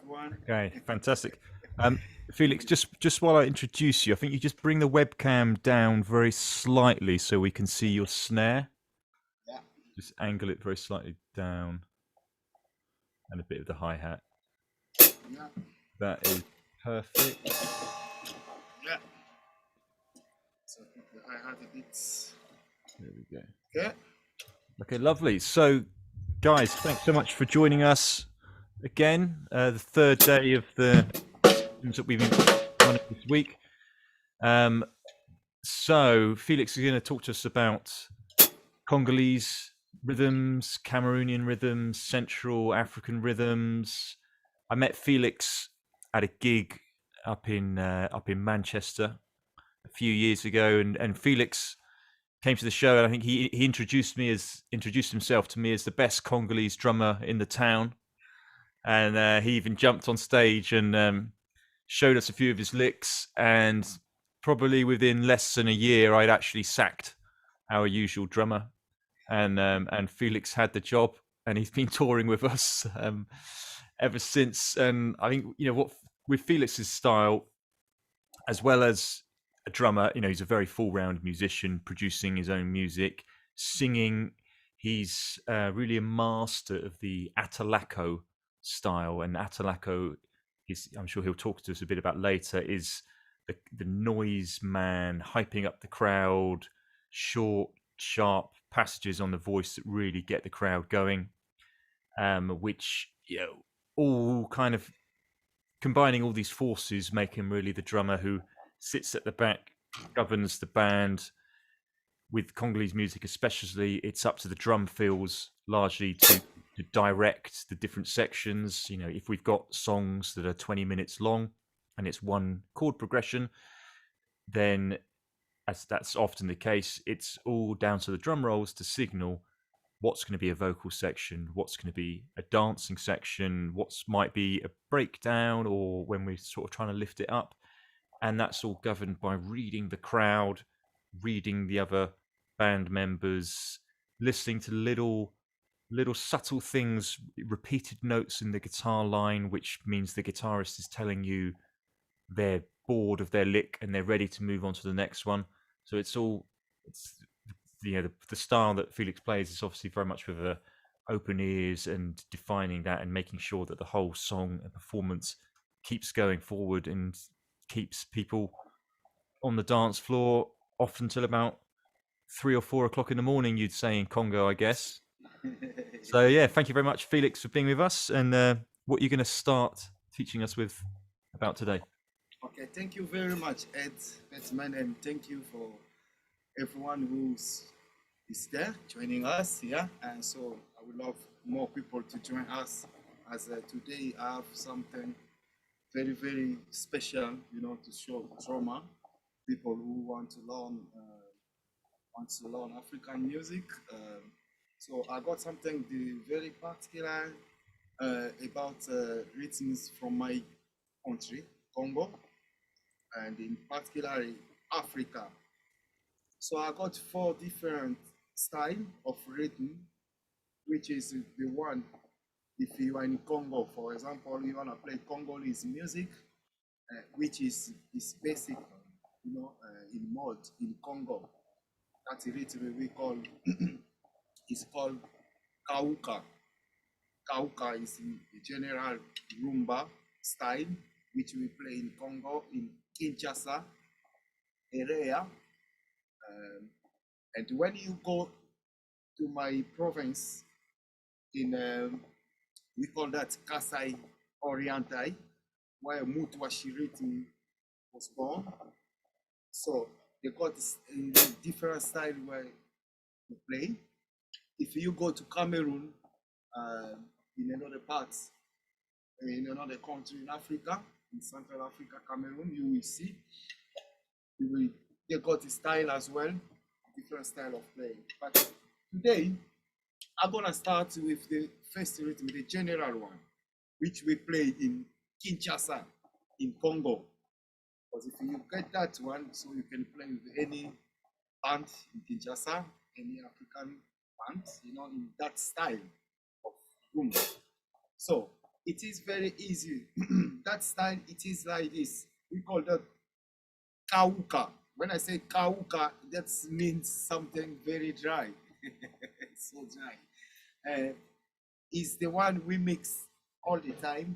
everyone. Okay, fantastic. Felix, just while I introduce you, I think you just bring the webcam down very slightly so we can see your snare. Yeah. Just angle it very slightly down, and a bit of the hi-hat. Yeah. That is perfect. Yeah. So the hi-hat a bit. There we go. Okay. Okay, lovely. So, guys, thanks so much for joining us again. The third day of the sessions that we've been running this week. So, Felix is going to talk to us about Congolese rhythms, Cameroonian rhythms, Central African rhythms. I met Felix at a gig up in Manchester a few years ago, and Felix came to the show, and I think he introduced himself to me as the best Congolese drummer in the town, and he even jumped on stage and showed us a few of his licks. And probably within less than a year, I'd actually sacked our usual drummer, and Felix had the job, and he's been touring with us ever since. And I think what with Felix's style, as well as a drummer, he's a very full-round musician, producing his own music, singing. He's really a master of the Atalako style, and Atalako is, I'm sure he'll talk to us a bit about later, is the noise man, hyping up the crowd, short, sharp passages on the voice that really get the crowd going, which all kind of combining all these forces make him really the drummer who sits at the back, governs the band. With Congolese music especially, it's up to the drum fills largely to direct the different sections. If we've got songs that are 20 minutes long and it's one chord progression, then as that's often the case, it's all down to the drum rolls to signal what's going to be a vocal section, what's going to be a dancing section, what might be a breakdown, or when we're sort of trying to lift it up. And that's all governed by reading the crowd, reading the other band members, listening to little subtle things, repeated notes in the guitar line, which means the guitarist is telling you they're bored of their lick and they're ready to move on to the next one. So it's the style that Felix plays is obviously very much with open ears and defining that and making sure that the whole song and performance keeps going forward and keeps people on the dance floor often till about 3 or 4 o'clock in the morning, you'd say in Congo, I guess. So yeah, thank you very much, Felix, for being with us. And what you're going to start teaching us with about today. Okay, thank you very much, Ed, Edman, and thank you for everyone is there joining us. Yeah, and so I would love more people to join us, as today I have something very, very special, to show drama, people who want to learn African music. So I got something very particular about rhythms from my country, Congo, and in particular Africa. So I got 4 different styles of rhythm, which is the one, if you are in Congo, for example, you want to play Congolese music, which is basic, in mode in Congo. That's a rhythm we call, is called Kauka. Kauka is the general rumba style, which we play in Congo, in Kinshasa area. And when you go to my province, we call that Kasai Oriental, where Mutwa Shiriti was born. So they got in different style where you play. If you go to Cameroon, in another part, in another country in Africa, in Central Africa, Cameroon, you will see they got a style as well, different style of playing. But today, I'm gonna start with the first rhythm, the general one, which we play in Kinshasa, in Congo. Because if you get that one, so you can play with any band in Kinshasa, any African band, in that style of rumba. So it is very easy. That style, it is like this. We call that kauka. When I say kauka, that means something very dry. It's so dry. Is the one we mix all the time.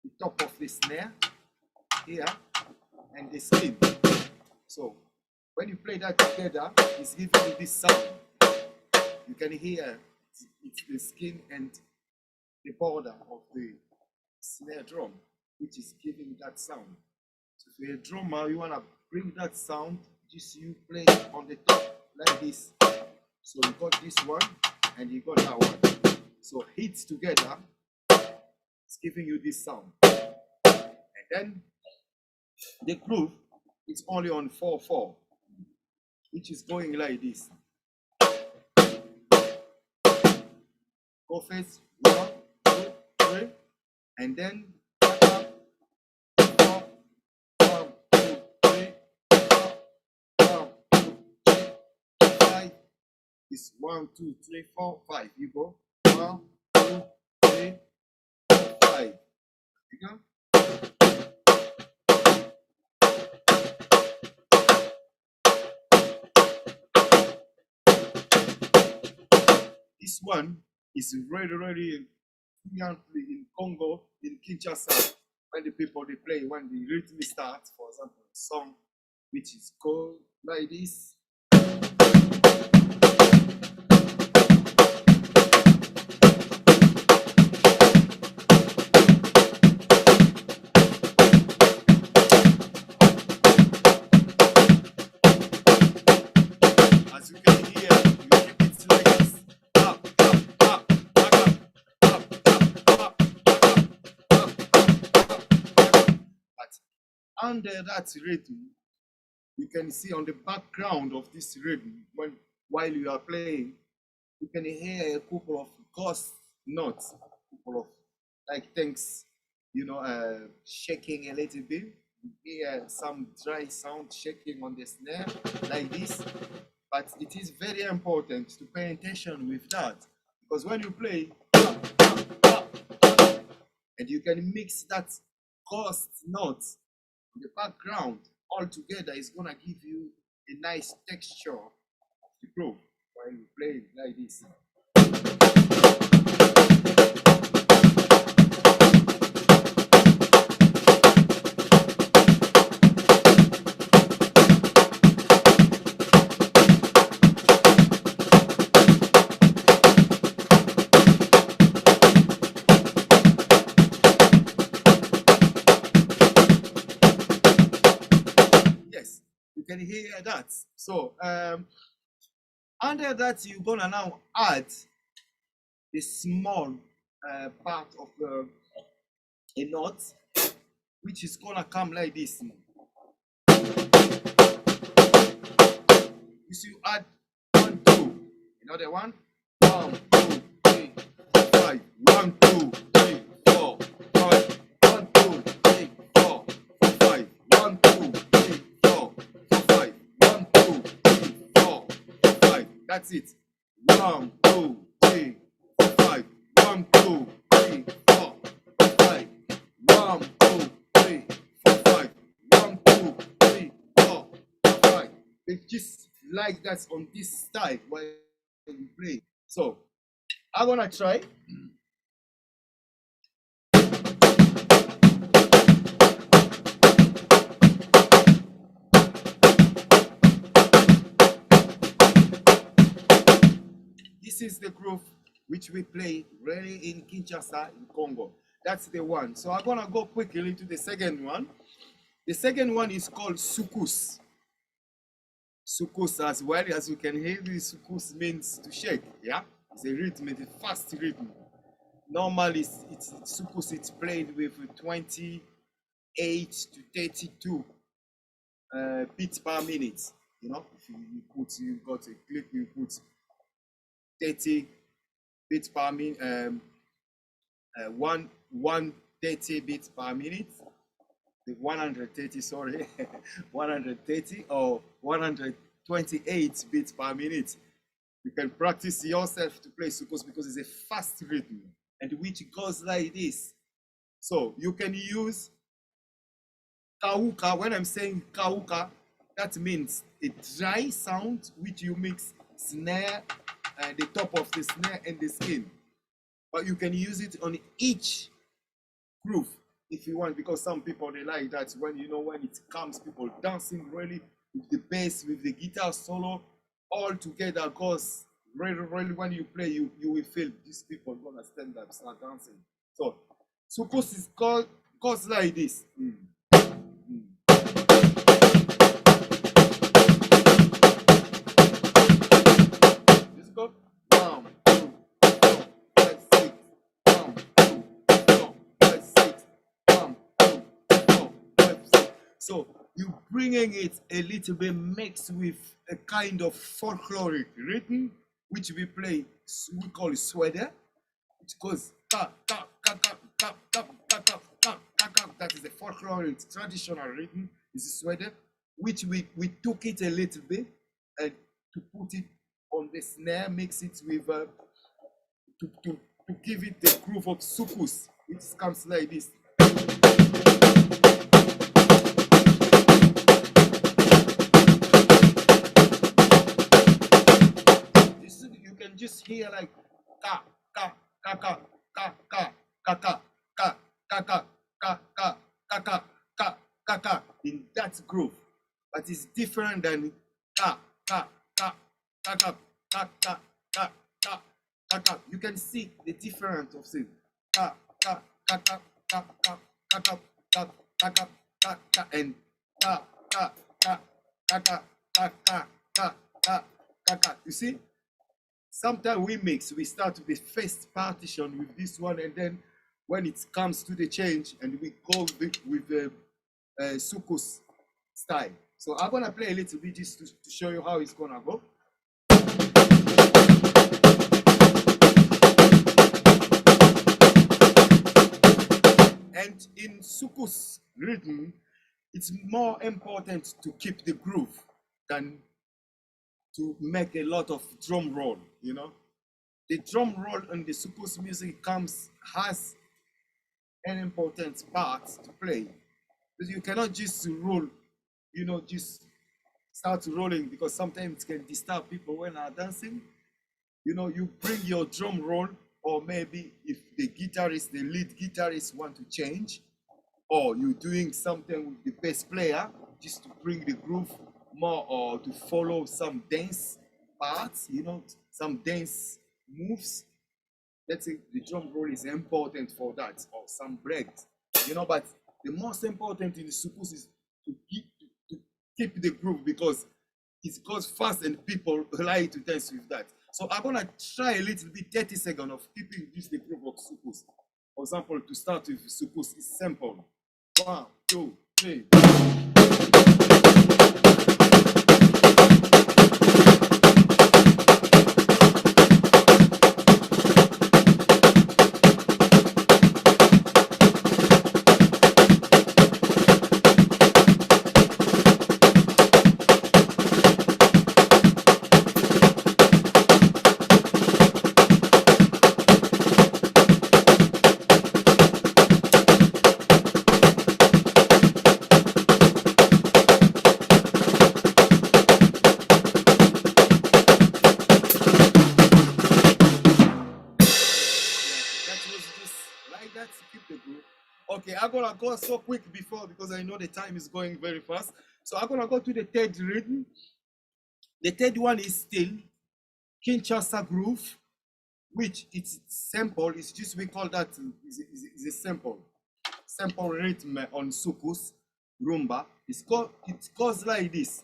The top of the snare here and the skin. So when you play that together, it's giving you this sound. You can hear it's the skin and the border of the snare drum, which is giving that sound. So if you're a drummer, you want to bring that sound, just you play it on the top like this. So you got this one and you got that one. So hits together, it's giving you this sound. And then the groove is only on 4/4, which is going like this. Go first, 1, 2, 3, and then 4, 1, 2, 3, 4, 1, 2, 3, 5. It's 1, 2, 3, 4, 5. You go 1, 2, 3, 4, 5. You go. This one is really fluently in Congo, in Kinshasa, when the people they play, when the rhythm starts, for example, a song which is called like this. As you can hear, you keep it like this. Up, up, up, but under that rhythm, you can see on the background of this rhythm, while you are playing, you can hear a couple of ghost notes, a couple of like things, shaking a little bit. You hear some dry sound shaking on the snare like this. But it is very important to pay attention with that, because when you play, and you can mix that ghost notes in the background all together, is gonna give you a nice texture of the groove while you play like this. Yes, you can hear that. So under that, you're gonna now add the small part of a note, which is gonna come like this. You see, you add 1, 2, another one, 1, 2, 3, 5, 1, 2, 3, 4, 5, 1, 2, 3, 4, 5, 1, 2, 3, 4, 5, 1, 2, 3, 4, 5. That's it. 1, 2, 3, 5, 1, 2, 3, 4, 5, 1, 2, 3, 4, 5, 1, 2, 3, 4, 5. It's just like that on this style while you play. So I'm gonna try. This is the groove which we play really in Kinshasa, in Congo. That's the one. So I'm gonna go quickly to the second one. The second one is called sukus. Sukus, as well as you can hear, the sukus means to shake. Yeah, it's a rhythm, it's a fast rhythm. Normally, it's sukus. It's played with 28 to 32 beats per minute. If you got a click, you put 30 beats per minute, 130 beats per minute, 130, sorry, 130 or 128 beats per minute. You can practice yourself to play sukus because it's a fast rhythm. and which goes like this. So you can use kauka. When I'm saying kauka, that means a dry sound which you mix snare, the top of the snare and the skin. But you can use it on each groove if you want, because some people they like that when when it comes, people dancing really with the bass, with the guitar solo, all together goes really when you play, you will feel these people gonna stand up, start dancing. So Sukus is called goes like this. Let's go. 1, 2, 4, 5, 6. 1, 2, 4, 5, 6. 1, 2, 4, 5, 6. So you bringing it a little bit mixed with a kind of folkloric rhythm, which we play, we call it sweater, which goes ta ta ta ta ta ta ta ta ta ta ta. That is the folkloric traditional rhythm. Is a sweater, which we took it a little bit and to put it on the snare, mix it with to give it the groove of sukus, which comes like this. You can just hear like ka ka ka ka ka ka ka ka ka ka ka ka ka ka ka ka ka ka in that groove, but it's different than ka ka ka ka ka ka ka ka ka ka ka. You can see the difference of it. Ka ka ka ka ka ka ka ka ka ka ka ka ka and ka ka ka ka ka ka ka ka ka ka ka. You see? Sometimes we mix, we start with the first partition with this one, and then when it comes to the change, and we go with the sukus style. So I'm gonna play a little bit just to show you how it's gonna go. And in sukus rhythm, it's more important to keep the groove than to make a lot of drum roll, The drum roll in the sukus music has an important part to play. Because you cannot just roll, just start rolling, because sometimes it can disturb people when are dancing. You bring your drum roll, or maybe if the lead guitarist want to change, or you're doing something with the bass player, just to bring the groove more, or to follow some dance parts, some dance moves. Let's say the drum roll is important for that, or some breaks, but the most important in the sukus is to keep the groove, because it goes fast and people like to dance with that. So I'm gonna try a little bit 30 seconds of keeping this the groove of sukus. For example, to start with sukus is simple. 1, 2, 3. Okay, I'm gonna go so quick before, because I know the time is going very fast. So I'm gonna go to the third rhythm. The third one is still Kinshasa groove, which it's sample. It's just, we call that is a sample rhythm on sukus rumba. It goes like this.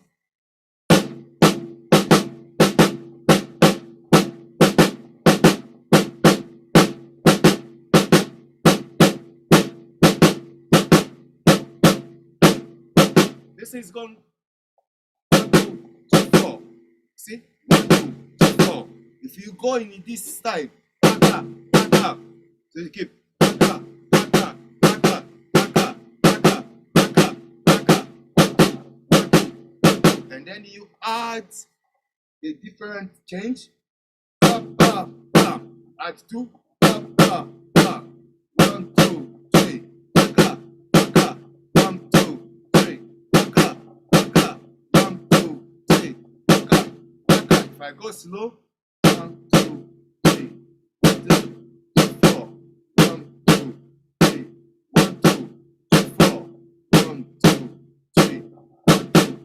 This is going 1, 2, 3, 4. See? 1, 2, 3, 4. If you go in this style, so you keep and then you add a different change. Add 2, If I go slow, 1, 2, 3, 1, 2, 4, 1, 2, 3, 1, 2, 4, 1, 2, 3, 1, 2,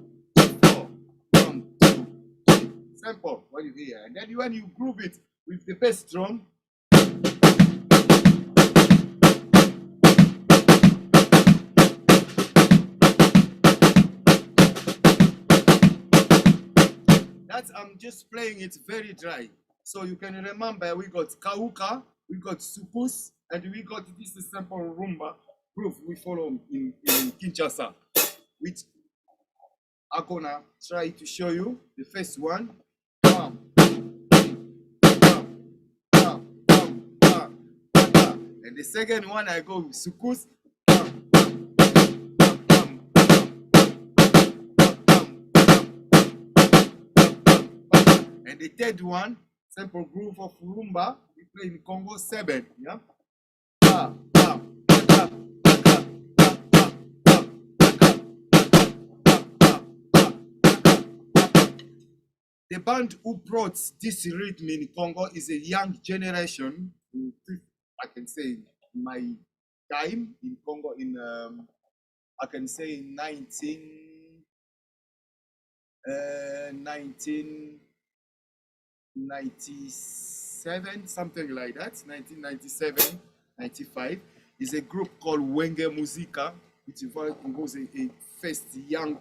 4, 1, 2, 3. Simple. What you hear, and then when you groove it with the bass drum. I'm just playing it very dry. So you can remember we got Kauka, we got Sukus, and we got this simple rumba groove we follow in Kinshasa, which I'm gonna try to show you. The first one. Bam, bam, bam, bam, bam, bam. And the second one I go with Sukus. And the third one, simple groove of rumba, we play in Congo 7, yeah? The band who brought this rhythm in Congo is a young generation, I can say my time in Congo in, I can say 1997, something like that, 1997, 95, is a group called Wenge Musica, which was a first young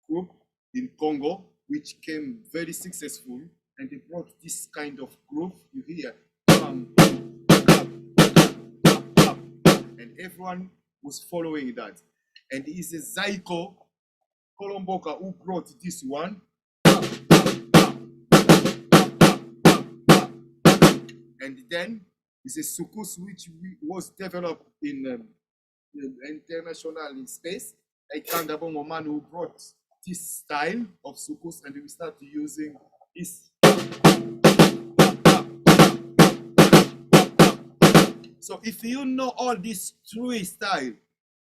group in Congo, which came very successful, and they brought this kind of groove. You hear, and everyone was following that. And it's a Zaiko Kolomboka who brought this one. And then it's a sukus which was developed in international space. A Kandabongo man who brought this style of sukus, and we started using this. So if you know all these three styles,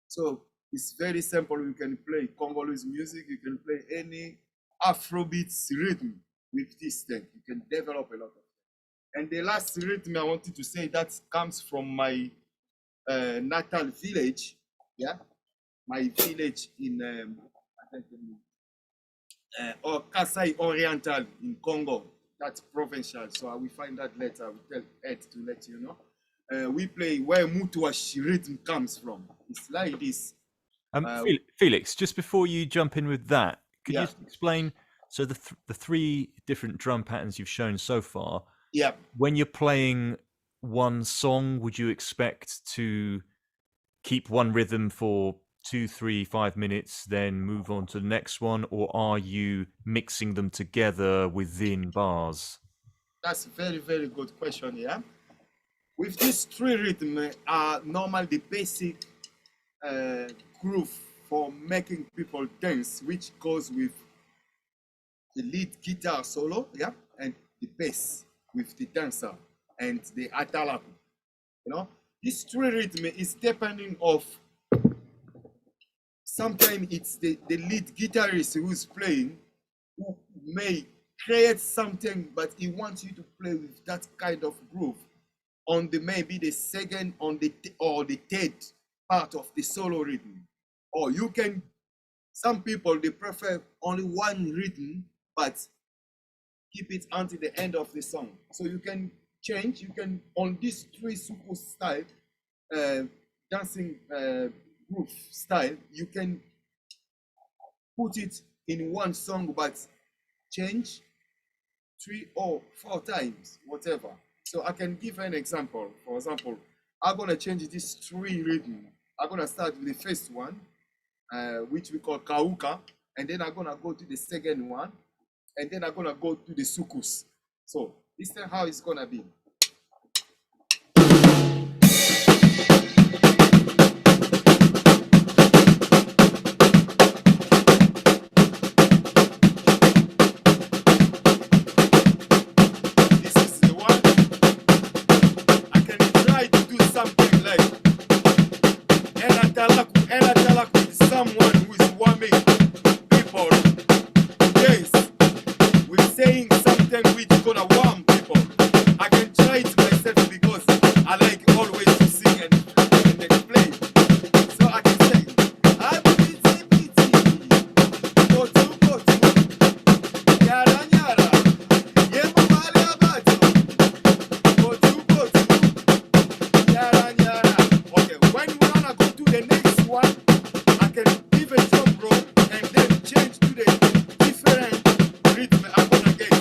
so it's very simple. You can play Congolese music, you can play any Afrobeats rhythm with this thing. You can develop a lot of it. And the last rhythm I wanted to say that comes from my natal village, yeah, my village in or Kasai Oriental in Congo. That's provincial, so I will find that later. I will tell Ed to let you know. We play where Mutuash rhythm comes from. It's like this. Felix, just before you jump in with that, could you just explain? So the three different drum patterns you've shown so far. Yeah. When you're playing one song, would you expect to keep one rhythm for 2, 3, 5 minutes, then move on to the next one, or are you mixing them together within bars? That's a very, very good question. Yeah. With these three rhythms are normally the basic groove for making people dance, which goes with the lead guitar solo, yeah, and the bass with the dancer and the atalaku. You know, this three rhythm is depending of. Sometimes it's the lead guitarist who's playing, who may create something, but he wants you to play with that kind of groove on the maybe the second or the third part of the solo rhythm. Or you can, some people they prefer only one rhythm, but keep it until the end of the song. So you can change, you can, on this three suku style, dancing groove style, you can put it in one song, but change 3 or 4 times, whatever. So I can give an example. For example, I'm gonna change this three rhythm. I'm gonna start with the first one, which we call Kauka, and then I'm gonna go to the second one, and then I'm gonna go to the Sukus. So this is how it's gonna be. Someone who is warming people, yes, with saying I can try it myself because I like always to sing and explain. So I can say, I'm pretty, pretty. Go to, yara, yara. Yemo wale abato. Go to, yara, yara. Okay, when we wanna go to the next one, I can give a drum roll and then change to the different rhythm I'm gonna get.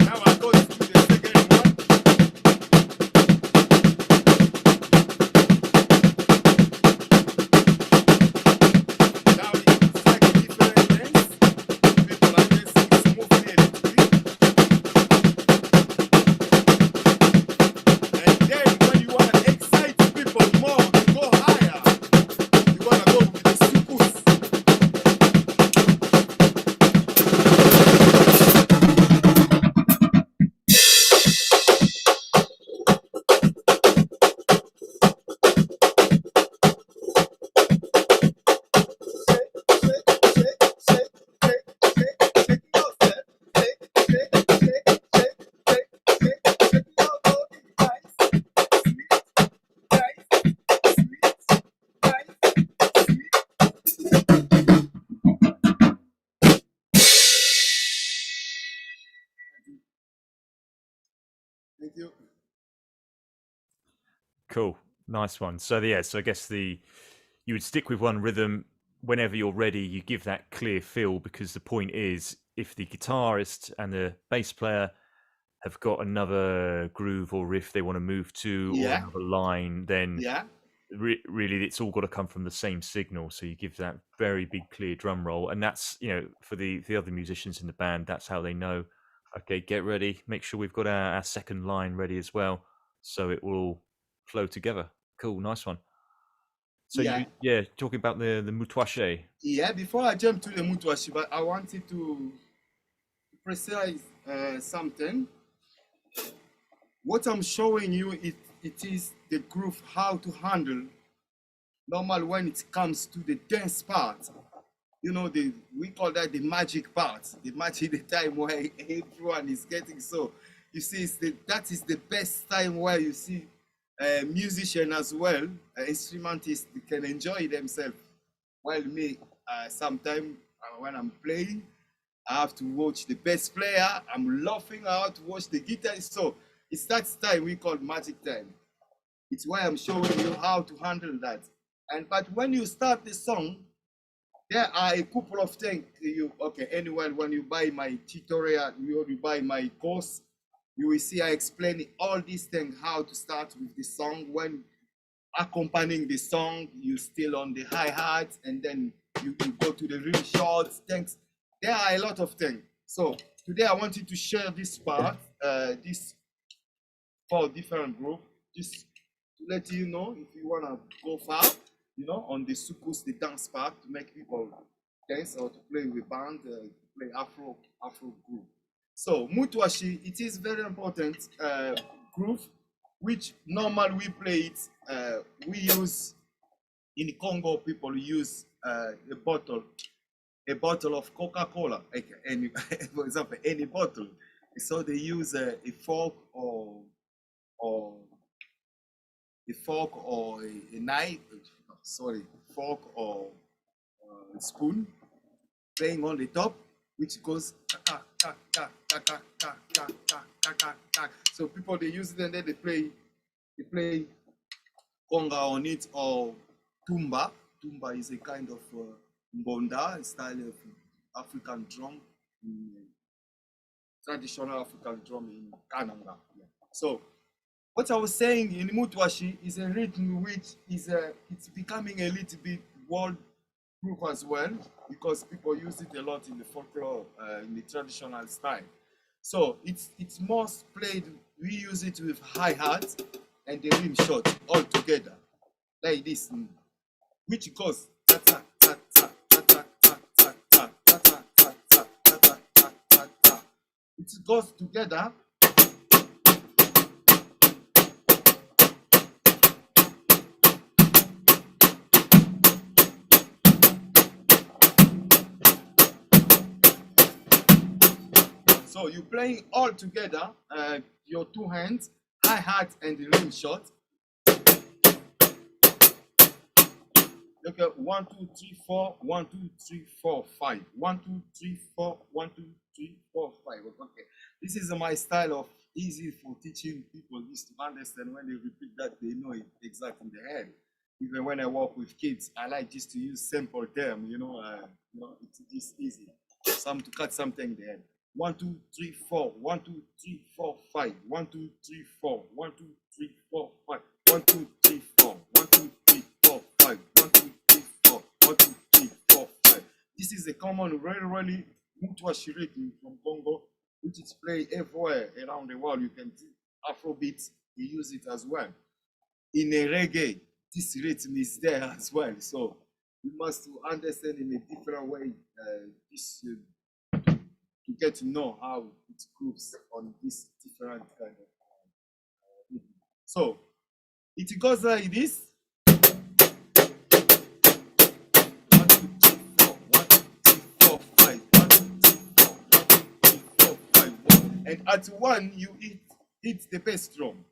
Now I go to the second one. Now it's like a different dance. People are dancing smoothly a little bit. And then when you want to excite people more to go higher, you want to go with the sukus. Thank you. Cool, nice one. So yeah, so I guess you would stick with one rhythm whenever you're ready. You give that clear feel because the point is, if the guitarist and the bass player have got another groove or riff they want to move to, or Yeah. another line, then Yeah. really it's all got to come from the same signal. So you give that very big clear drum roll, and that's, you know, for the other musicians in the band, that's how they know, okay, get ready, make sure we've got our second line ready as well, so it will all flow together. Cool, nice one. So Yeah. talking about the mutwache. Yeah. Before I jump to the Mutwashi, but I wanted to precise something. What I'm showing you, it is the groove, how to handle normal when it comes to the dance part. You know, we call that the magic part, the magic, the time where everyone is getting. So you see, that is the best time where you see musician as well, instrumentalists, they can enjoy themselves. While me, sometimes when I'm playing, I have to watch the bass player. I'm laughing. I have to watch the guitarist. So it's that time we call magic time. It's why I'm showing you how to handle that. But when you start the song, there are a couple of things. Anyway, when you buy my tutorial, you buy my course, you will see I explain all these things, how to start with the song. When accompanying the song, you still on the hi-hat, and then you go to the really short things. There are a lot of things. So today I wanted to share this part, this 4 different groups, just to let you know if you want to go far, you know, on the sukus, the dance part, to make people dance or to play with band, play Afro group. So Mutwashi, it is very important groove, which normally we play it, we use, in Congo, people use a bottle of Coca-Cola, any, for example, any bottle. So they use a fork or a knife, sorry, fork or spoon, playing on the top, which goes ka ka ka ka ka ka ka ka ka ka ka. So people, they use it and then they play conga on it, or tumba. Tumba is a kind of mbonda, a style of African drum, traditional African drum in Kananga. Yeah. So what I was saying in Mutwashi is a rhythm which is it's becoming a little bit world group as well, because people use it a lot in the folklore, in the traditional style. So it's most played, we use it with hi-hat and the rim shot all together, like this, which goes ta ta ta ta ta ta ta ta ta ta ta ta ta ta ta ta. It goes together So you playing all together, your two hands, hi-hat and the rim shot. Okay, 1, 2, 3, 4, 1, 2, 3, 4, 5. 1, 2, 3, 4, 1, 2, 3, 4, 5. Okay. This is my style of easy for teaching people this to understand. When they repeat that, they know it exactly in their head. Even when I work with kids, I like just to use simple term, it's just easy. Some to cut something there. 1, 2, 3, 4. 1, 2, 3, 4, 5. 1, 2, 3, 4. 1, 2, 3, 4, 5. 1, 2, 3, 4. 1, 2, 3, 4, 5. 1, 2, 3, 4. 1, 2, 3, 4, 5. This is a common, really Mutwashi rhythm from Congo, which is played everywhere around the world. You can see Afrobeats, we use it as well. In a reggae, this rhythm is there as well. So you must understand in a different way to get to know how it groups on this different kind of rhythm. So it goes like this. 1, 2, 3, 4. 1, 2, 3, 4, 5. 1, 2, 3, 4. 1, 2, 3, 4, 5. 1. And at 1, you hit the bass drum.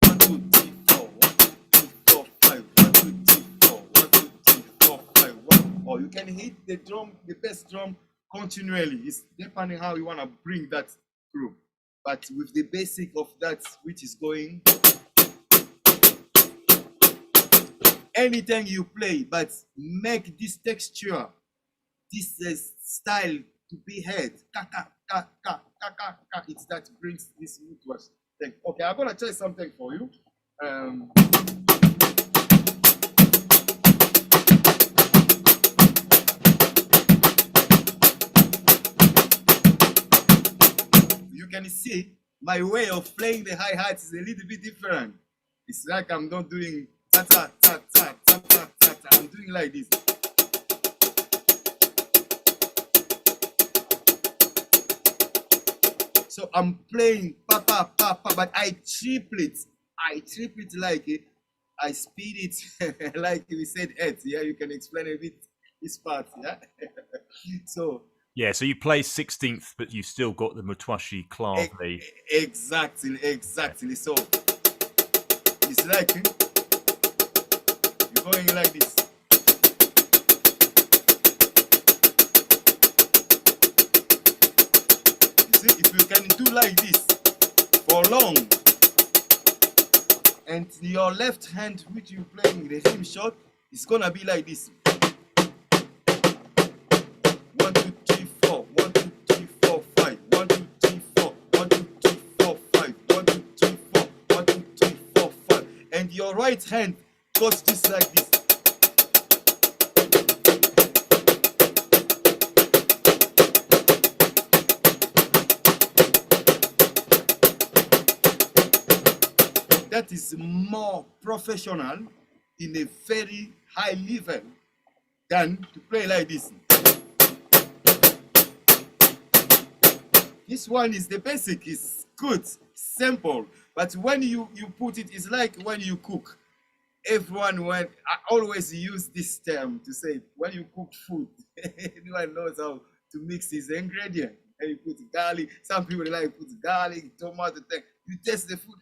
1, 2, 3, 4. 1, 2, 3, 4, 5. 1, 2, 3, 4. 1, 2, 3, 4, 5. 1. Or you can hit the drum, the bass drum continually. It's depending how you want to bring that group. But with the basic of that, which is going anything you play, but make this texture, this style to be heard. It's that brings this mood to us. Okay, I'm gonna try something for you. You can see my way of playing the hi-hat is a little bit different. It's like I'm not doing ta-ta, ta-ta, ta-ta, ta-ta. I'm doing like this. So I'm playing pa-pa, pa-pa, but I triple it. I triple it like it. I speed it like we said it. Yeah, you can explain a bit this part. Yeah. So yeah, so you play 16th, but you still got the Mutwashi clave. Exactly. So it's like you're going like this. You see, if you can do like this for long, and your left hand, which you're playing the rim shot, is gonna be like this. 1, 2, 3, 4. 1, 2, 3, 4, 5. 1, 2, 3, 4. 1, 2, 3, 4, 5. 1, 2, 3, 4. 1, 2, 3, 4, 5. And your right hand goes just like this. That is more professional in a very high level than to play like this. This one is the basic, it's good, simple. But when you put it, it's like when you cook. I always use this term to say, when you cook food, everyone knows how to mix his ingredient. And you put garlic, some people like put garlic, tomato, you taste the food,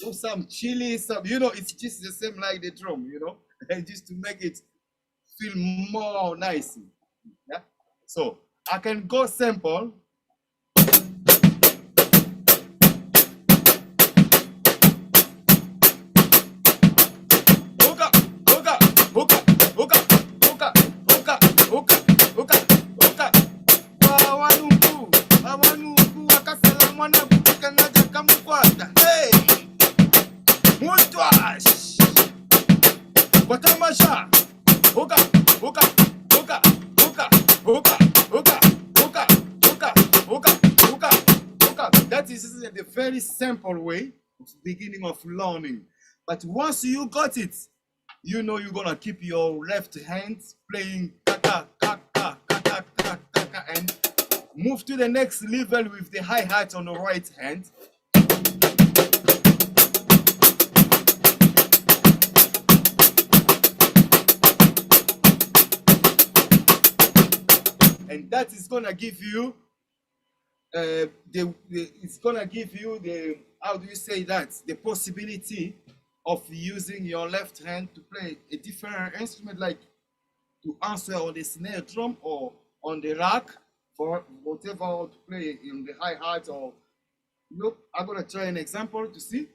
put some chili, it's just the same like the drum, and just to make it feel more nice. Yeah. So I can go simple. That is the very simple way of beginning of learning. But once you got it, you're gonna keep your left hand playing kaka, kaka, kaka, kaka, kaka, and move to the next level with the hi-hat on the right hand. And that is gonna give you it's gonna give you the, how do you say that, the possibility of using your left hand to play a different instrument, like to answer on the snare drum or on the rack for whatever to play in the hi hat. Or look, I'm gonna try an example to see.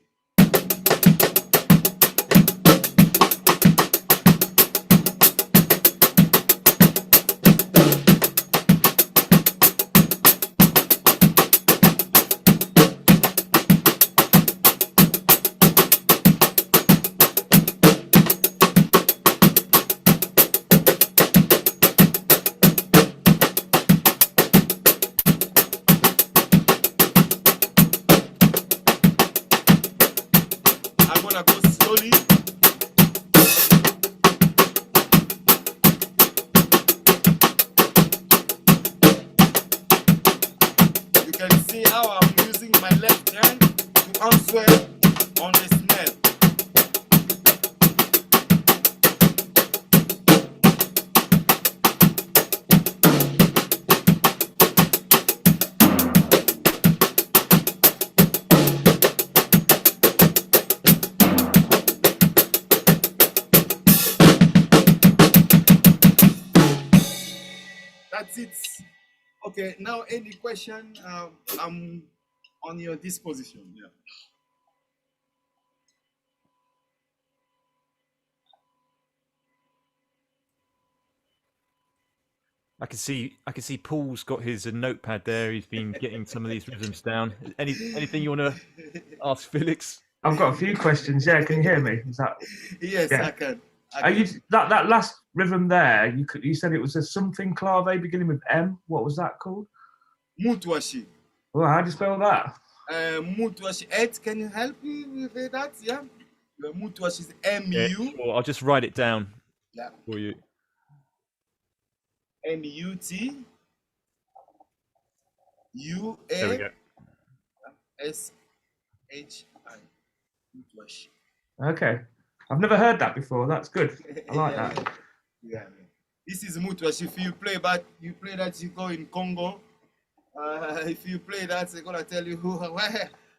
I'm gonna go slowly. You can see how I'm using my left hand to answer on the snare. That's it. Okay, now any question? I'm on your disposition. Yeah. I can see Paul's got his notepad there. He's been getting some of these rhythms down. Anything you want to ask Felix? I've got a few questions. Yeah, can you hear me? Is that? Yes, Yeah. I can. Are you that last rhythm there? You said it was a something clave beginning with M. What was that called? Mutwashi. Well, how do you spell that? Mutwashi. Ed, can you help me with that? Yeah. Mutwashi is M-U. Yeah, well, I'll just write it down Yeah. for you. M-U-T. There we go. U-A-S-H-I. Mutwashi. Okay, I've never heard that before. That's good. I like Yeah, that. Yeah. This is Mutwashi. If you play that, you go in Congo. If you play that, they're gonna tell you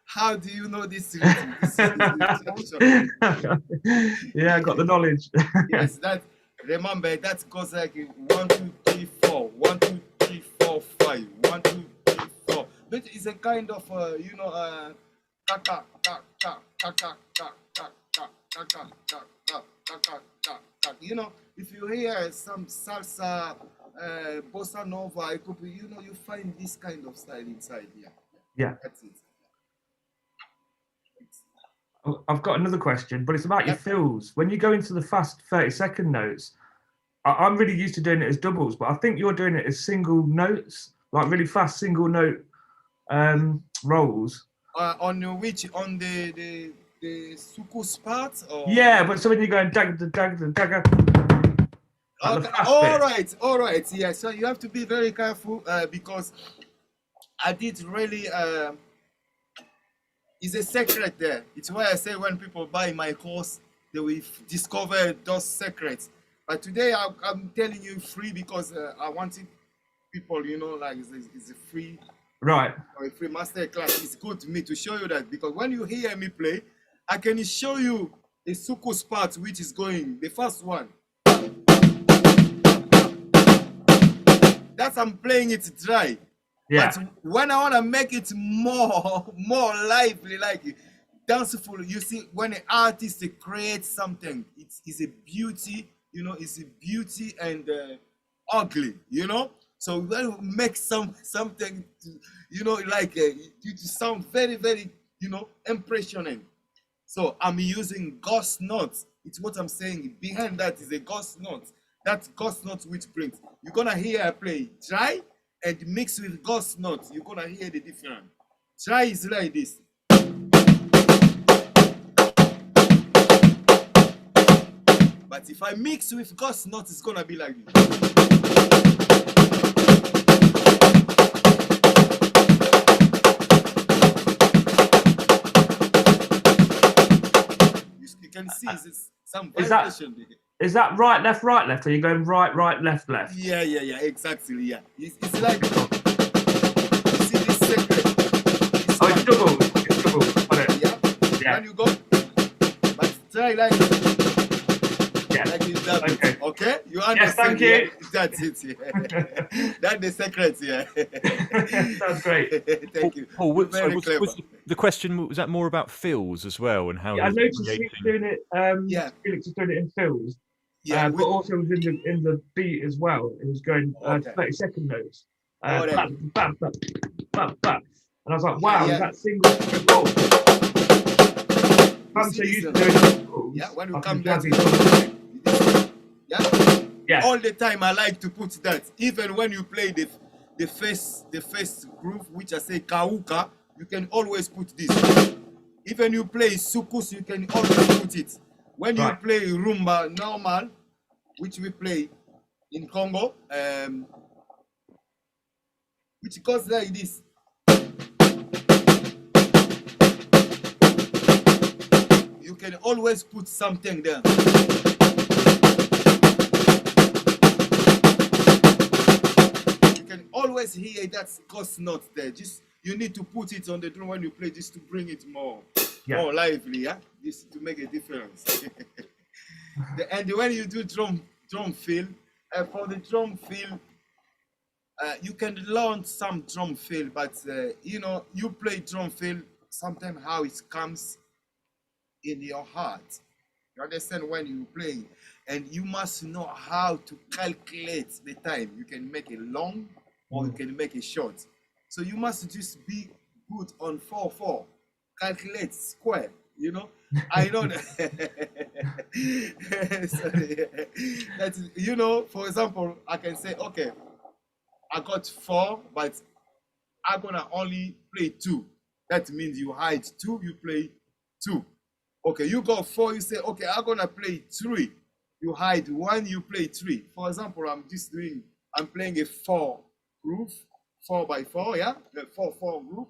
how do you know this rhythm? Yeah, I got the knowledge. Yes, that, remember that goes like 1, 2, 3, 4, 1, 2, 3, 4, 5, 1, 2, 3, 4. But it's a kind of you know, if you hear some salsa, bossa nova, it could be, you find this kind of style inside. Yeah. Yeah. That's it. I've got another question, but it's about your Yep. fills. When you go into the fast 30-second notes, I'm really used to doing it as doubles, but I think you're doing it as single notes, like really fast single note rolls. On the sukus part? Or? Yeah, but so when you're going dag the dagger. Okay. All right. Yeah, so you have to be very careful because I did really. It's a secret there. It's why I say when people buy my course, they will discover those secrets. But today I'm telling you free because I wanted people, like it's a free, Right. or a free master class. It's good to me to show you that, because when you hear me play, I can show you the sukus part, which is going the first one. That's, I'm playing it dry. Yeah. But when I want to make it more lively, like danceful, you see, when an artist creates something, it's a beauty, it's a beauty and ugly, So when you make something, like to sound very, very, impressioning. So I'm using ghost notes. It's what I'm saying. Behind that is a ghost note. That ghost note which brings. You're gonna hear I play dry and mix with ghost notes. You're gonna hear the difference. Dry is like this. But if I mix with ghost notes, it's gonna be like this. You can see it's some vibration. Is that right, left? Or are you going right, left? Yeah, exactly, yeah. It's like, see this double. It's double. Got it. Yeah. Yeah. When you go, but try like it's that Okay. Okay? You understand? Yes, thank you. Yeah? That's it. Yeah. That's the secret. Yeah. Sounds great. Thank you. Paul, You're very clever. was the question, was that more about fills as well and how Yeah, I he's noticed creating? he's doing it. Yeah. Felix was doing it in fills. Yeah. But also was in the beat as well. It was going Okay. 30-second notes. Alright. Bap, bap, bap, bap, bap. And I was like, wow, Yeah. is that single? Oh, I'm so see used to this, doing it. Yeah, when you I come can down jazzy yeah. Yeah. All the time I like to put that. Even when you play the first groove, which I say kauka, you can always put this. Even you play sukus, you can always put it. When you play rumba normal, which we play in Congo, which goes like this. You can always put something there. You can always hear that cost note there. Just you need to put it on the drum when you play, just to bring it more lively, yeah. Just to make a difference. And when you do drum fill, for the drum fill, you can learn some drum fill, but you play drum fill sometimes how it comes in your heart. You understand when you play, and you must know how to calculate the time. You can make it long or you can make it short. So you must just be good on 4/4. Calculate square. I know that. Sorry. That's for example, I can say, okay, I got 4, but I'm gonna only play 2. That means you hide 2, you play 2. Okay, you got 4, you say, okay, I'm gonna play 3. You hide 1, you play 3. For example, I'm playing a 4 groove, 4/4, yeah? A 4/4 groove.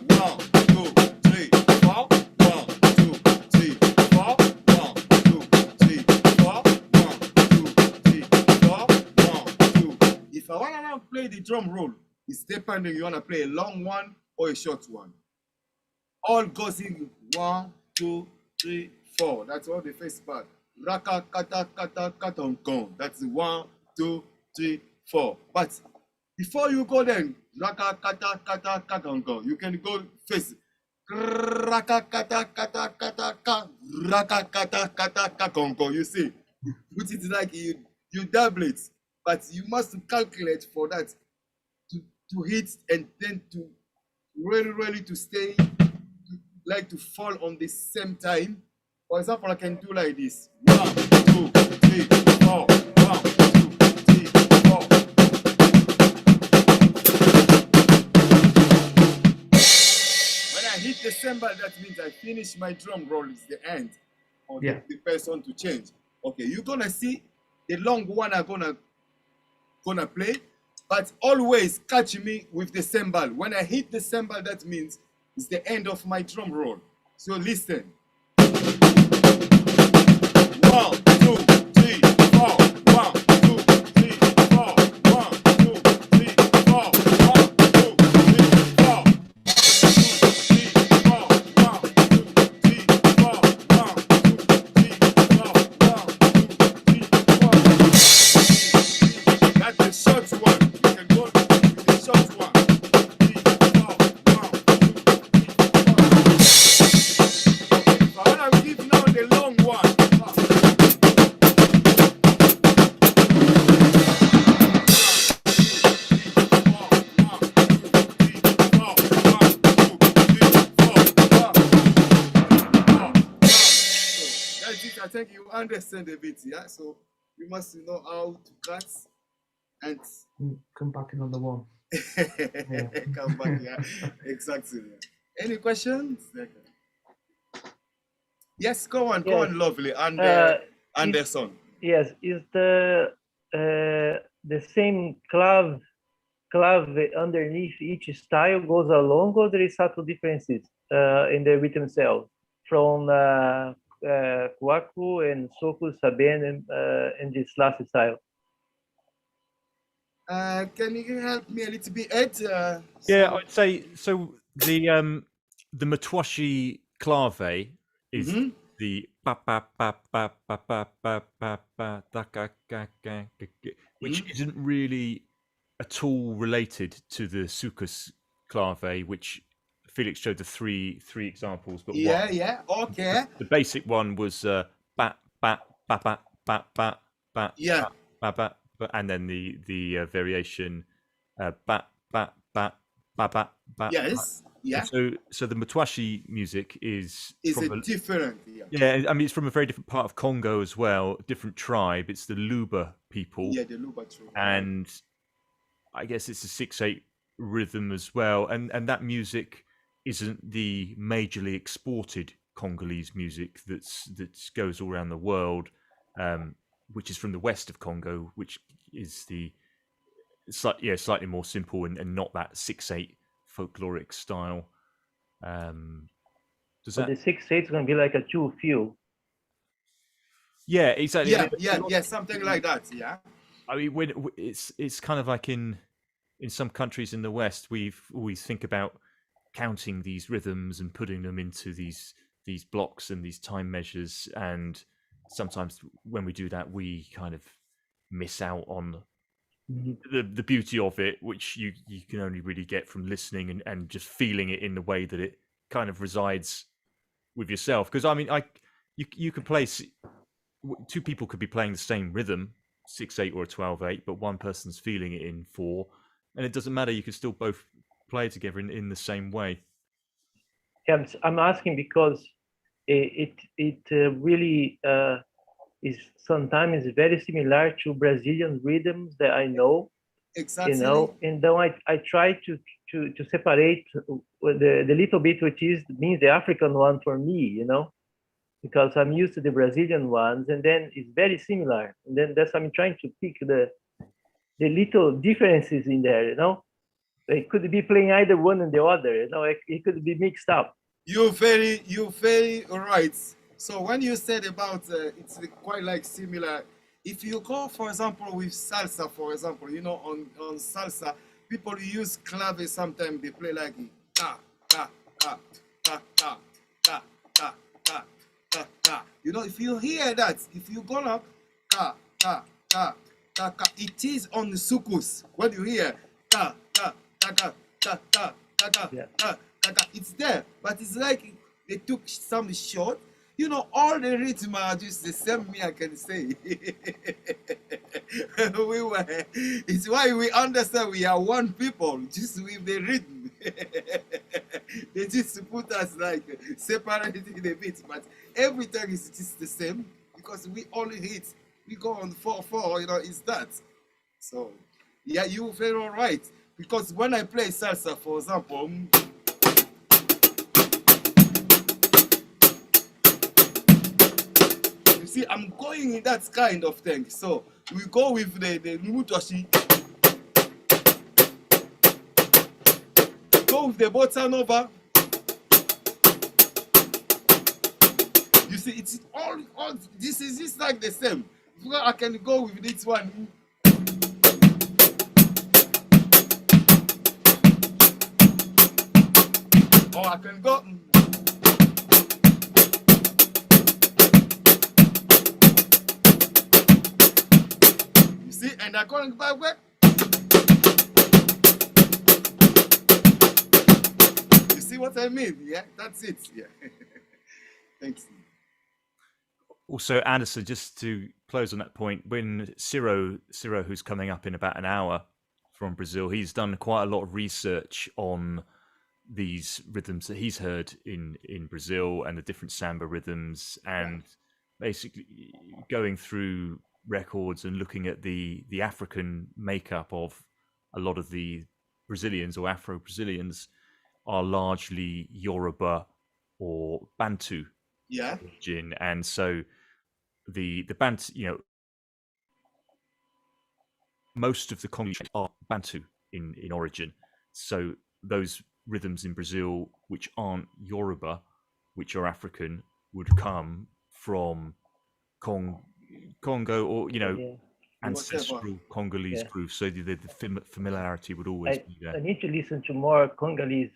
1, 2, 3, 4. 1, 2, 3, 4. 1, 2, 3, 4. 1, 2, 3, 4. 1, 2. If I wanna play the drum roll, it's depending you wanna play a long one or a short one. All goes in 1, 2, 3, 4. That's all the first part. Raka kata kata katonkon. That's 1, 2, 3, 4. But before you go then, raka kata kata katonkon, you can go first. Raka kata kata kata ka. Raka kata kata katonko. You see, which is like you double it, but you must calculate for that to hit and then to really to stay, to fall on the same time. For example, I can do like this. 1, 2, 3, 4. 1, 2, 3, 4. When I hit the cymbal, that means I finish my drum roll. It's the end for the person to change. Okay, you're gonna see the long one I'm gonna play, but always catch me with the cymbal. When I hit the cymbal, that means it's the end of my drum roll. So listen. 1, 2, 3, 4. 1, 2, 3, 4. 1, 2, 3, 4. 1, 2, 3, 4. 1, 2, 3, 4. 1, 2, 3, 4. 1, 2, 3, 4. That's the short one. You can go with the short one. 3, 4. 1, 2, 3, 4. So I want to give now the long one. I think you understand a bit, yeah? So you must know how to cut and come back in on the one. come back, yeah. Exactly. Any questions? Yes, go on, lovely. And Anderson. Yes, is the same clave underneath each style goes along, or there is subtle differences in the rhythm cell from Kwaku and Soku Saben and this last style? Can you help me a little bit, Ed? Yeah, So, I'd say so. The Matwashi clave is mhm, the ba ba ba ba ba ba ba ba ba da ga ga ga ga ga, which mhm. isn't really at all related to the Sukus clave, which Felix showed the three examples, but one Yeah, okay. the basic one was ba ba ba ba ba ba ba Yeah, ba ba ba, and then the variation ba ba ba ba ba ba. yes, And yeah. so the Matwashi music is Is from it different? Yeah, yeah, I mean it's from a very different part of Congo as well, different tribe. It's the Luba people, yeah, the Luba true. and I guess it's a 6/8 rhythm as well. And that music isn't the majorly exported Congolese music that goes all around the world, um, which is from the west of Congo, which is the slightly more simple and not that 6/8 folkloric style. Does But that? the 6/8 is gonna be like a two feel. Yeah, exactly. I mean, Yeah, something like that. Yeah, I mean, when it's kind of like in some countries in the West, we've always think about counting these rhythms and putting them into these blocks and these time measures, and sometimes when we do that, we kind of miss out on Mhm. the beauty of it, which you can only really get from listening and just feeling it in the way that it kind of resides with yourself. Because I mean, you could play two people could be playing the same rhythm, 6/8 or a 12/8, but one person's feeling it in 4, and it doesn't matter. You can still both play together in the same way. Yeah, I'm asking because it really is sometimes very similar to Brazilian rhythms that I know, exactly. and then I try to separate the little bit which means the African one for me, because I'm used to the Brazilian ones, and then it's very similar, and then that's I'm trying to pick the little differences in there. It could be playing either one and the other, it could be mixed up. You're very right. So when you said about it's quite like similar. If you go, for example, with salsa, for example, on salsa, people use clave. Sometimes they play like ta ta ta ta ta ta ta ta ta ta. If you hear that, if you gonna ta ta ta ta ta, it is on the sukus. When you hear ta ta ta ta ta ta ta ta Yeah. ta ta ta, it's there, but it's like they took some short. All the rhythm are just the same. Me, I can say. It's why we understand we are one people, just with the rhythm. They just put us like separated a bit, but everything is just the same because we only hit. We go on 4/4. It's that. So, yeah, you're very right. Because when I play salsa, for example. You see, I'm going in that kind of thing. So we go with the Mutoshi. Go with the bossa nova. You see, it's all this is just like the same. So I can go with this one. Or I can go. You see, and I'm going back where? You see what I mean? Yeah, that's it. Yeah. Thanks. Also, Anderson, just to close on that point, when Ciro, who's coming up in about an hour from Brazil, he's done quite a lot of research on these rhythms that he's heard in Brazil and the different samba rhythms, and basically going through records and looking at the African makeup of a lot of the Brazilians or Afro-Brazilians are largely Yoruba or Bantu Yeah. origin, and so the Bantu, most of the Congolese are Bantu in origin. So those rhythms in Brazil, which aren't Yoruba, which are African, would come from Congo, or Yeah. ancestral Congolese Yeah. groove, so the familiarity would always be I there. need to listen to more Congolese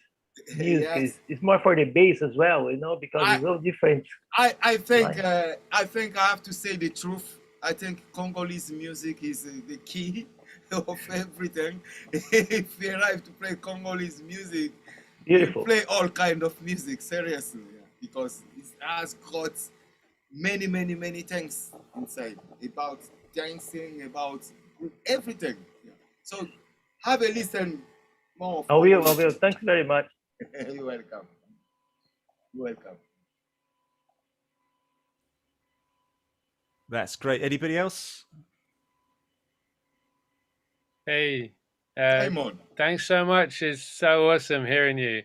music. Yes. It's more for the bass as well, you know, because it's so different. I think Right. I have to say the truth. I think Congolese music is the key of everything. If you arrive to play Congolese music, you Beautiful. play all kind of music seriously, yeah, because it has got many things inside about dancing, about everything. Yeah. So have a listen more of I will. Congolese. Thanks very much. You're welcome. You're welcome. That's great. Anybody else? Hey, Hey, Mon. thanks so much. It's so awesome hearing you.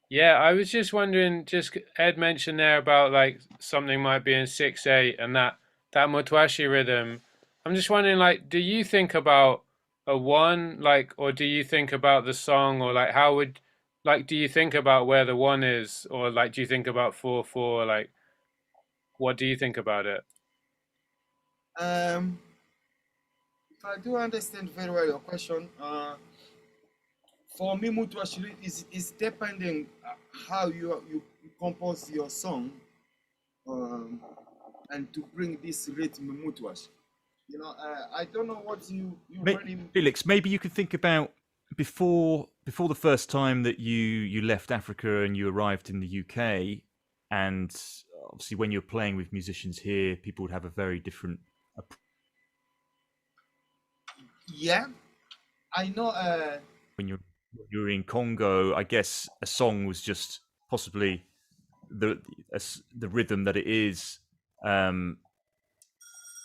Yeah, I was just wondering, just Ed mentioned there about like something might be in 6/8 and that Mutwashi rhythm. I'm just wondering, like, do you think about a one, like, or do you think about the song, or like how would, like, do you think about where the one is, or like do you think about 4/4? Like, what do you think about it? If I do understand very well your question, for me, Mutwashi is depending how you compose your song, um, and to bring this rhythm Mutwashi. You know, I don't know what you really. Felix, maybe you could think about before the first time that you left Africa and you arrived in the UK, and obviously when you're playing with musicians here, people would have a very different approach. Yeah, I know. When you're in Congo, I guess a song was just possibly the rhythm that it is, and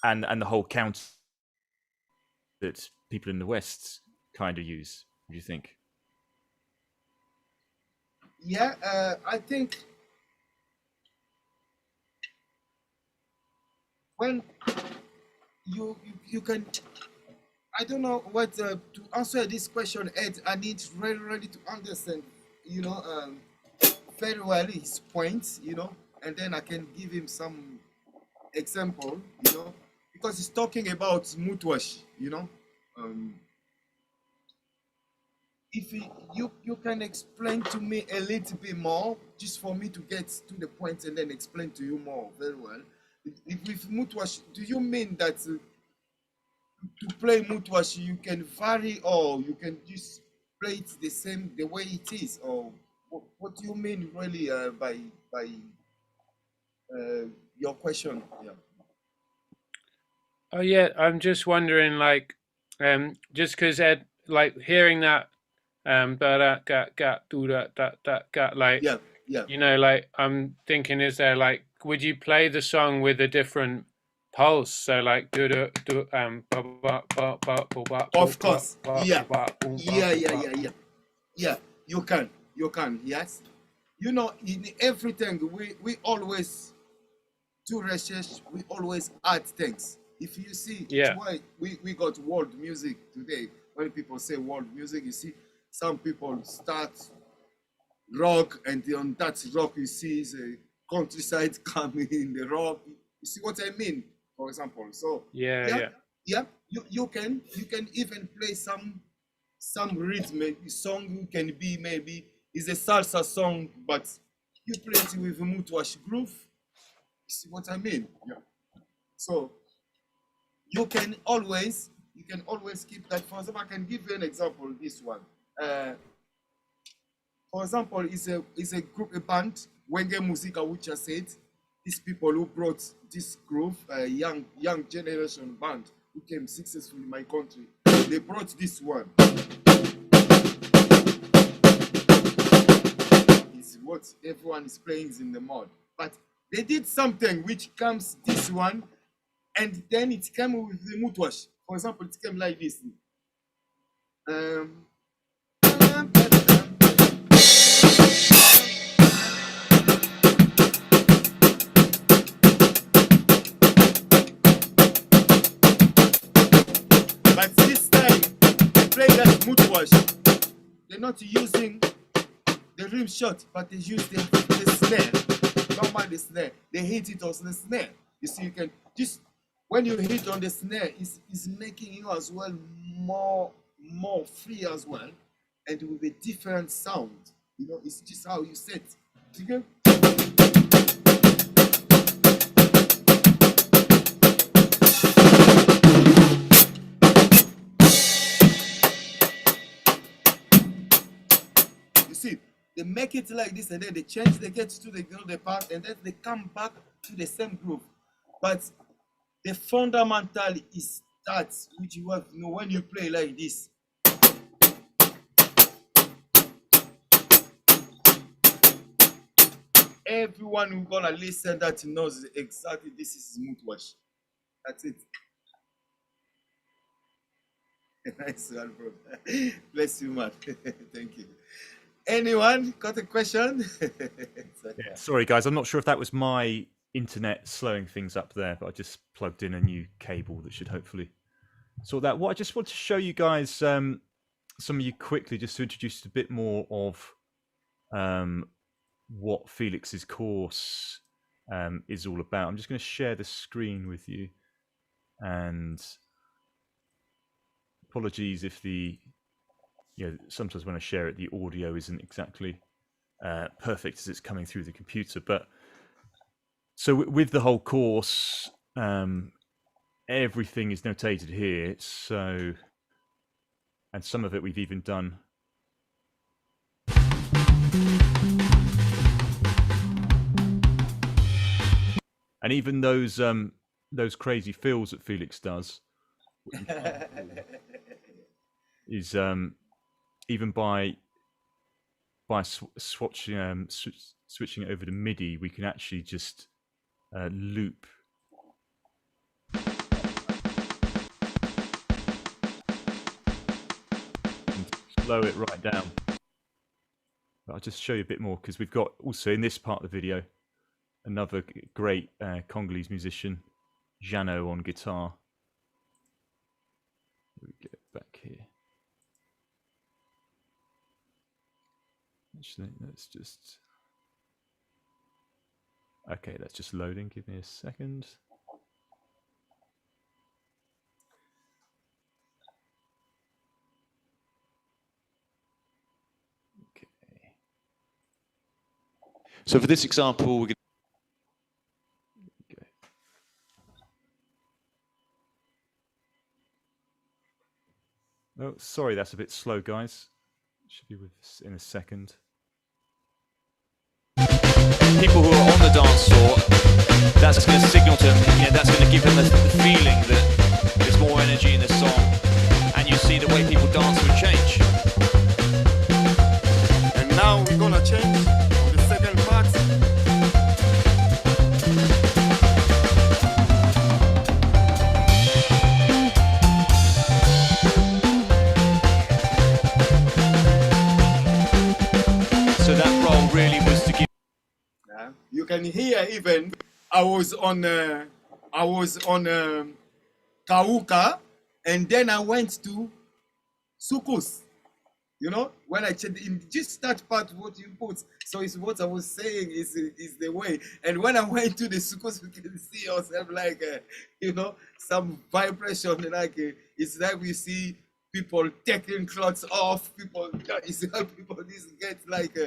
the whole count that people in the West kind of use. What do you think? Yeah, I think when you can. I don't know what to answer this question, Ed. I need really to understand, you know, very well his points, you know, and then I can give him some example, you know, because he's talking about Mutwash, you know. If you can explain to me a little bit more, just for me to get to the point and then explain to you more very well. If with Mutwash, do you mean that to play Mutwash you can vary, or you can just play it the same the way it is, or what do you mean really by your question? Yeah. Oh yeah, I'm just wondering, like, just because Ed, like, hearing that, da ga ga do da da da ga, like, Yeah, yeah. you know, like, I'm thinking, is there like, would you play the song with a different pulse? So like, do do do ba ba ba ba ba ba Of ba course. ba Yeah. ba Yeah. You can. Yes. You know, in everything we always do research. We always add things. If you see, it's Yeah. why we got world music today. When people say world music, you see some people start rock, and on that rock you see is a countryside coming in the rock. You see what I mean? For example, so Yeah. you can even play some rhythm. A song you can be maybe is a salsa song, but you play it with a mutwash groove. You see what I mean? Yeah. So you can always keep that. For example, I can give you an example. This one. For example, is a group, a band, Wenge Musica, which I said, these people who brought this groove, young generation band who came successful in my country, they brought this one. It's what everyone is playing in the mod, but they did something which comes this one, and then it came with the mutwash. For example, it came like this. But this time, they play that mutwash. They're not using the rim shot, but they use the snare. Don't mind the snare. They hit it on the snare. You see, you can just when you hit on the snare, it's making you as well more free as well, and with a different sound. You know, it's just how you set. Okay? You see, they make it like this, and then they change, they get to the part, and then they come back to the same groove. But the fundamental is that which you have, you know, when you play like this. Everyone who's gonna listen that knows exactly this is Mutwash. That's it. Nice one, bro. Bless you, man. Thank you. Anyone got a question? Yeah, sorry, guys. I'm not sure if that was my internet slowing things up there, but I just plugged in a new cable that should hopefully sort that. What I just want to show you guys, some of you quickly, just to introduce a bit more of what Felix's course is all about. I'm just going to share the screen with you, and apologies if sometimes when I share it, the audio isn't exactly perfect as it's coming through the computer. But so with the whole course, everything is notated here. So, and some of it we've even done. And even those crazy fills that Felix does is even by switching it over to MIDI, we can actually just loop and slow it right down. But I'll just show you a bit more, because we've got also in this part of the video another great Congolese musician, Jano, on guitar. Let me get back here. Actually, let's just... Okay, that's just loading. Give me a second. Okay. So for this example, we're going Oh, sorry, that's a bit slow, guys. Should be with us in a second. people who are on the dance floor, that's going to signal to them, that's going to give them the feeling that there's more energy in the song, and you see the way people dance will change. And now we're gonna change on the second part. So that role really was to give. Yeah. You can hear even I was on Kauka, and then I went to Sukus. You know, when I checked in just that part, what you put, so it's what I was saying is the way. And when I went to the Sukus, we can see yourself like, some vibration, like it's like we see people taking clothes off, people, it's like people just get like,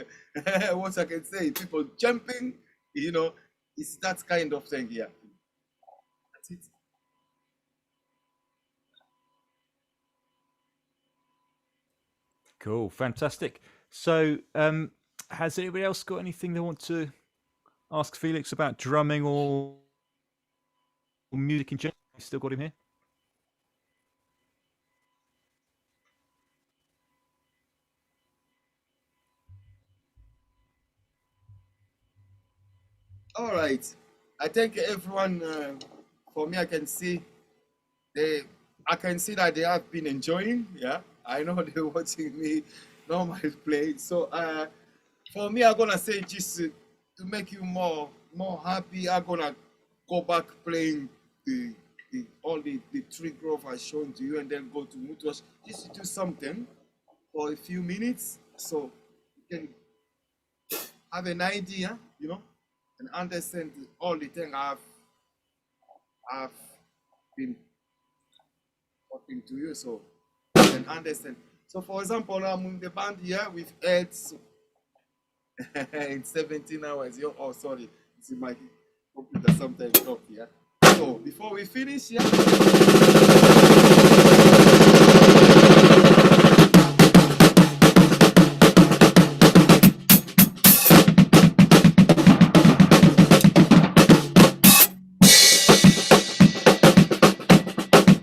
what I can say, people jumping, it's that kind of thing, yeah. That's it. Cool, fantastic. So, has anybody else got anything they want to ask Felix about drumming or music in general? You still got him here? All right. I think everyone, for me, I can see that they have been enjoying. Yeah, I know they're watching me normally play. So for me, I'm gonna say just to make you more happy, I'm gonna go back playing all the three grove I shown to you, and then go to Mutwash just to do something for a few minutes, so you can have an idea, and understand all the thing I've been talking to you, so you can understand. So, for example, I'm in the band here with Eds in 17 hours. Oh, sorry, it's in my computer sometimes not here. So, before we finish, yeah.